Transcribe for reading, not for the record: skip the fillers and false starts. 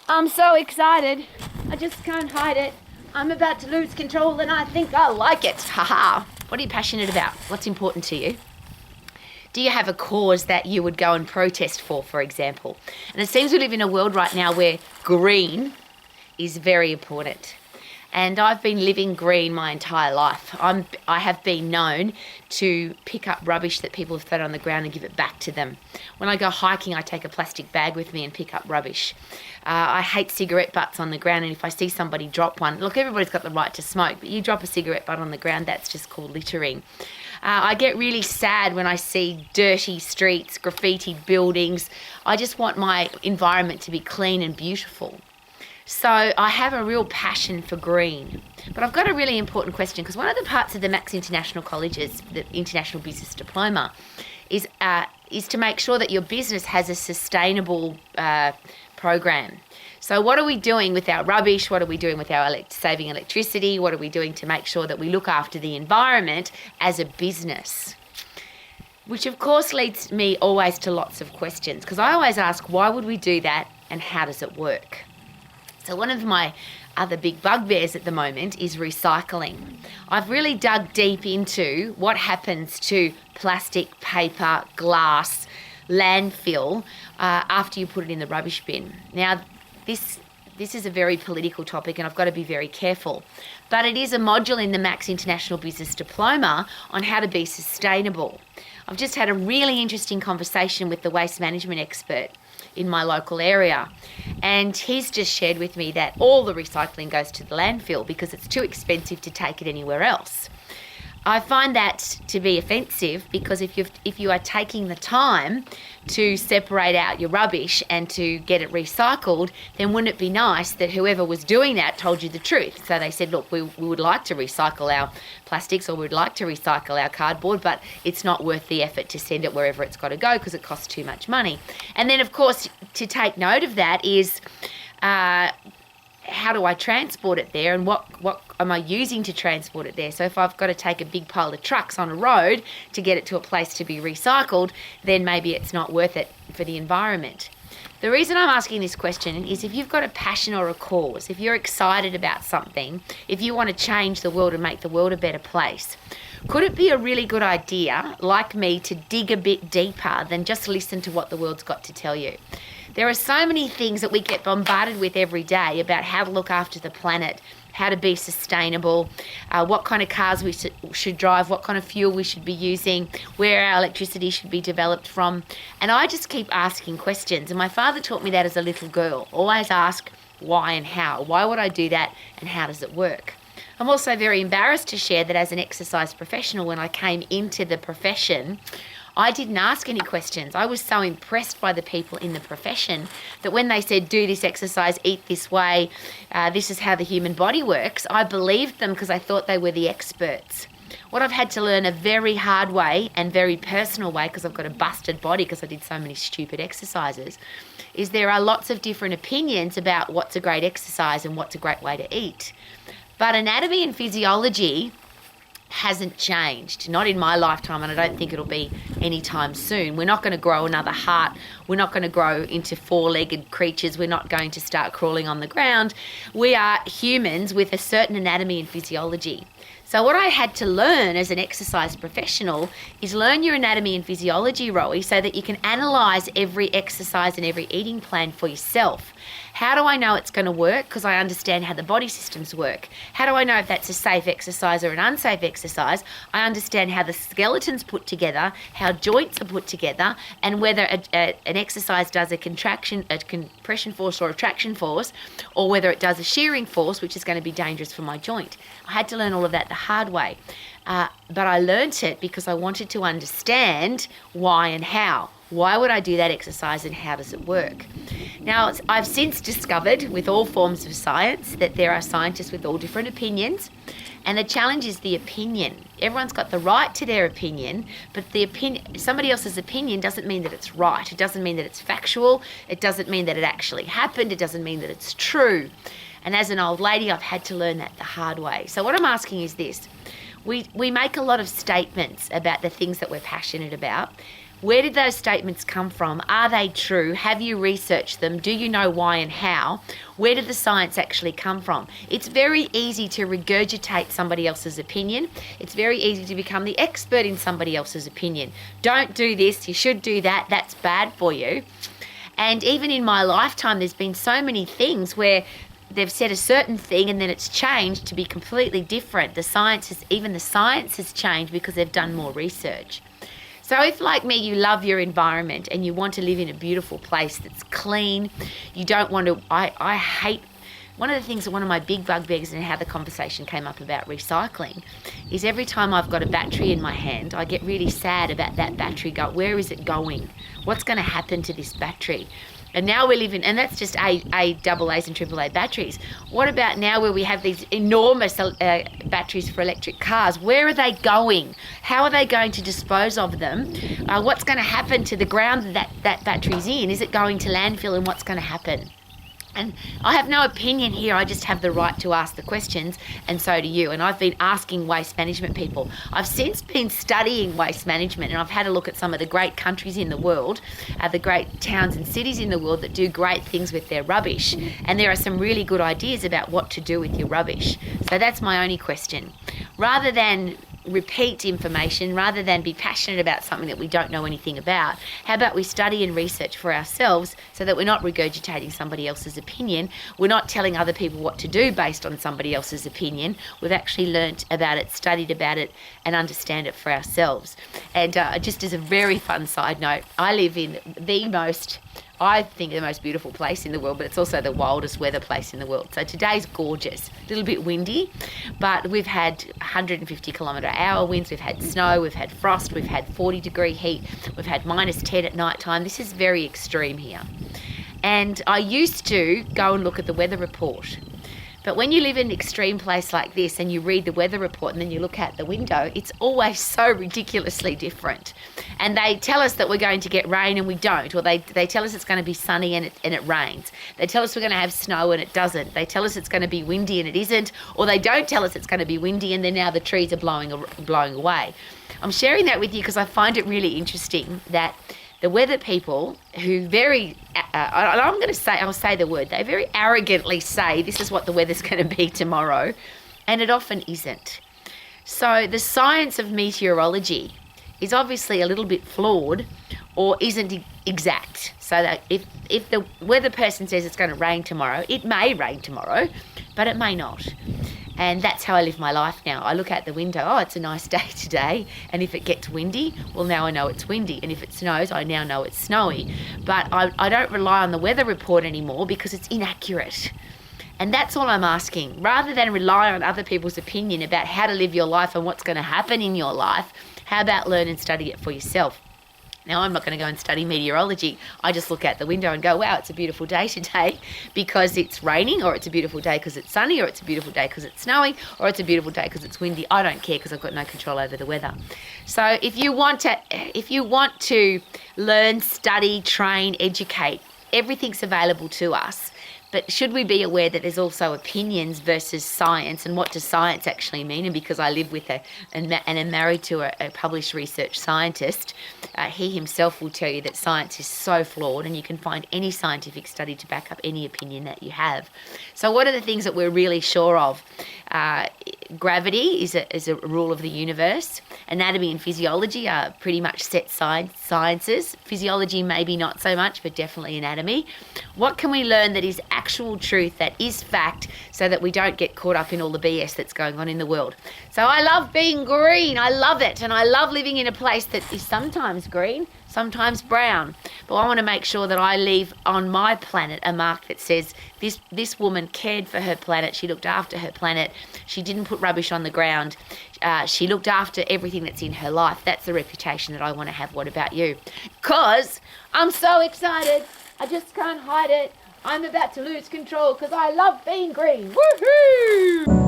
I'm so excited. I just can't hide it. I'm about to lose control and I think I like it. Haha. What are you passionate about? What's important to you? Do you have a cause that you would go and protest for example? And it seems we live in a world right now where green is very important. And I've been living green my entire life. I have been known to pick up rubbish that people have thrown on the ground and give it back to them. When I go hiking, I take a plastic bag with me and pick up rubbish. I hate cigarette butts on the ground, and if I see somebody drop one, look, everybody's got the right to smoke, but you drop a cigarette butt on the ground, that's just called littering. I get really sad when I see dirty streets, graffiti buildings. I just want my environment to be clean and beautiful. So I have a real passion for green. But I've got a really important question, because one of the parts of the Max International Colleges, the International Business Diploma, is to make sure that your business has a sustainable program. So what are we doing with our rubbish? What are we doing with our saving electricity? What are we doing to make sure that we look after the environment as a business? Which of course leads me always to lots of questions, because I always ask, why would we do that and how does it work? So one of my other big bugbears at the moment is recycling. I've really dug deep into what happens to plastic, paper, glass, landfill after you put it in the rubbish bin. Now, this is a very political topic and I've got to be very careful. But it is a module in the Max International Business Diploma on how to be sustainable. I've just had a really interesting conversation with the waste management expert in my local area, and he's just shared with me that all the recycling goes to the landfill because it's too expensive to take it anywhere else. I find that to be offensive, because if you are taking the time to separate out your rubbish and to get it recycled, then wouldn't it be nice that whoever was doing that told you the truth? So they said, look, we would like to recycle our plastics, or we'd like to recycle our cardboard, but it's not worth the effort to send it wherever it's got to go because it costs too much money. And then, of course, to take note of that is how do I transport it there, and what am I using to transport it there? So if I've got to take a big pile of trucks on a road to get it to a place to be recycled, then maybe it's not worth it for the environment. The reason I'm asking this question is, if you've got a passion or a cause, if you're excited about something, if you want to change the world and make the world a better place, could it be a really good idea, like me, to dig a bit deeper than just listen to what the world's got to tell you? There are so many things that we get bombarded with every day about how to look after the planet, how to be sustainable, what kind of cars we should drive, what kind of fuel we should be using, where our electricity should be developed from. And I just keep asking questions. And my father taught me that as a little girl. Always ask why and how. Why would I do that and how does it work? I'm also very embarrassed to share that as an exercise professional, when I came into the profession, I didn't ask any questions. I was so impressed by the people in the profession that when they said, do this exercise, eat this way, this is how the human body works, I believed them because I thought they were the experts. What I've had to learn a very hard way and very personal way, because I've got a busted body because I did so many stupid exercises, is there are lots of different opinions about what's a great exercise and what's a great way to eat. But anatomy and physiology hasn't changed, not in my lifetime, and I don't think it'll be anytime soon. We're not going to grow another heart. We're not going to grow into four-legged creatures. We're not going to start crawling on the ground. We are humans with a certain anatomy and physiology. So what I had to learn as an exercise professional is learn your anatomy and physiology, Rowie, so that you can analyse every exercise and every eating plan for yourself. How do I know it's going to work? Because I understand how the body systems work. How do I know if that's a safe exercise or an unsafe exercise? I understand how the skeleton's put together, how joints are put together, and whether an exercise does a compression force or a traction force, or whether it does a shearing force, which is going to be dangerous for my joint. I had to learn all of that the hard way. But I learnt it because I wanted to understand why and how. Why would I do that exercise and how does it work? Now, I've since discovered with all forms of science that there are scientists with all different opinions, and the challenge is the opinion. Everyone's got the right to their opinion, but somebody else's opinion doesn't mean that it's right. It doesn't mean that it's factual. It doesn't mean that it actually happened. It doesn't mean that it's true. And as an old lady, I've had to learn that the hard way. So what I'm asking is this. We make a lot of statements about the things that we're passionate about. Where did those statements come from? Are they true? Have you researched them? Do you know why and how? Where did the science actually come from? It's very easy to regurgitate somebody else's opinion. It's very easy to become the expert in somebody else's opinion. Don't do this, you should do that, that's bad for you. And even in my lifetime, there's been so many things where they've said a certain thing and then it's changed to be completely different. Even the science has changed because they've done more research. So if, like me, you love your environment and you want to live in a beautiful place that's clean, you don't want to, I hate, one of the things, one of my big bugbears and how the conversation came up about recycling is every time I've got a battery in my hand, I get really sad about that battery. Where is it going? What's going to happen to this battery? And now we live in, and that's just AA's and AAA batteries. What about now where we have these enormous batteries for electric cars? Where are they going? How are they going to dispose of them? What's going to happen to the ground that battery's in? Is it going to landfill, and what's going to happen? And I have no opinion here, I just have the right to ask the questions, and so do you. And I've been asking waste management people. I've since been studying waste management, and I've had a look at some of the great countries in the world, the great towns and cities in the world that do great things with their rubbish. And there are some really good ideas about what to do with your rubbish. So that's my only question. Rather than repeat information, rather than be passionate about something that we don't know anything about, how about we study and research for ourselves so that we're not regurgitating somebody else's opinion, we're not telling other people what to do based on somebody else's opinion, we've actually learnt about it, studied about it, and understand it for ourselves. And just as a very fun side note, I live in the most beautiful place in the world, but it's also the wildest weather place in the world. So today's gorgeous, a little bit windy, but we've had 150 kilometre-hour winds, we've had snow, we've had frost, we've had 40-degree heat, we've had -10 at night time. This is very extreme here. And I used to go and look at the weather report. But when you live in an extreme place like this and you read the weather report and then you look out the window, it's always so ridiculously different. And they tell us that we're going to get rain and we don't. Or they tell us it's going to be sunny and it rains. They tell us we're going to have snow and it doesn't. They tell us it's going to be windy and it isn't. Or they don't tell us it's going to be windy and then now the trees are blowing away. I'm sharing that with you because I find it really interesting that the weather people who I'll say the word, they very arrogantly say this is what the weather's going to be tomorrow, and it often isn't. So the science of meteorology is obviously a little bit flawed or isn't exact. So that if the weather person says it's going to rain tomorrow, it may rain tomorrow, but it may not. And that's how I live my life now. I look out the window, oh, it's a nice day today. And if it gets windy, well, now I know it's windy. And if it snows, I now know it's snowy. But I don't rely on the weather report anymore because it's inaccurate. And that's all I'm asking. Rather than rely on other people's opinion about how to live your life and what's going to happen in your life, how about learn and study it for yourself? Now, I'm not going to go and study meteorology. I just look out the window and go, wow, it's a beautiful day today because it's raining, or it's a beautiful day because it's sunny, or it's a beautiful day because it's snowing, or it's a beautiful day because it's windy. I don't care because I've got no control over the weather. So if you want to learn, study, train, educate, everything's available to us. But should we be aware that there's also opinions versus science, and what does science actually mean? And because I live with and am married to a published research scientist, he himself will tell you that science is so flawed, and you can find any scientific study to back up any opinion that you have. So what are the things that we're really sure of? Gravity is a rule of the universe. Anatomy and physiology are pretty much set sciences. Physiology maybe not so much, but definitely anatomy. What can we learn that is actual truth, that is fact, so that we don't get caught up in all the BS that's going on in the world? So I love being green. I love it. And I love living in a place that is sometimes green, sometimes brown. But I want to make sure that I leave on my planet a mark that says this woman cared for her planet. She looked after her planet. She didn't put rubbish on the ground. She looked after everything that's in her life. That's the reputation that I want to have. What about you? Because I'm so excited. I just can't hide it. I'm about to lose control because I love being green. Woohoo!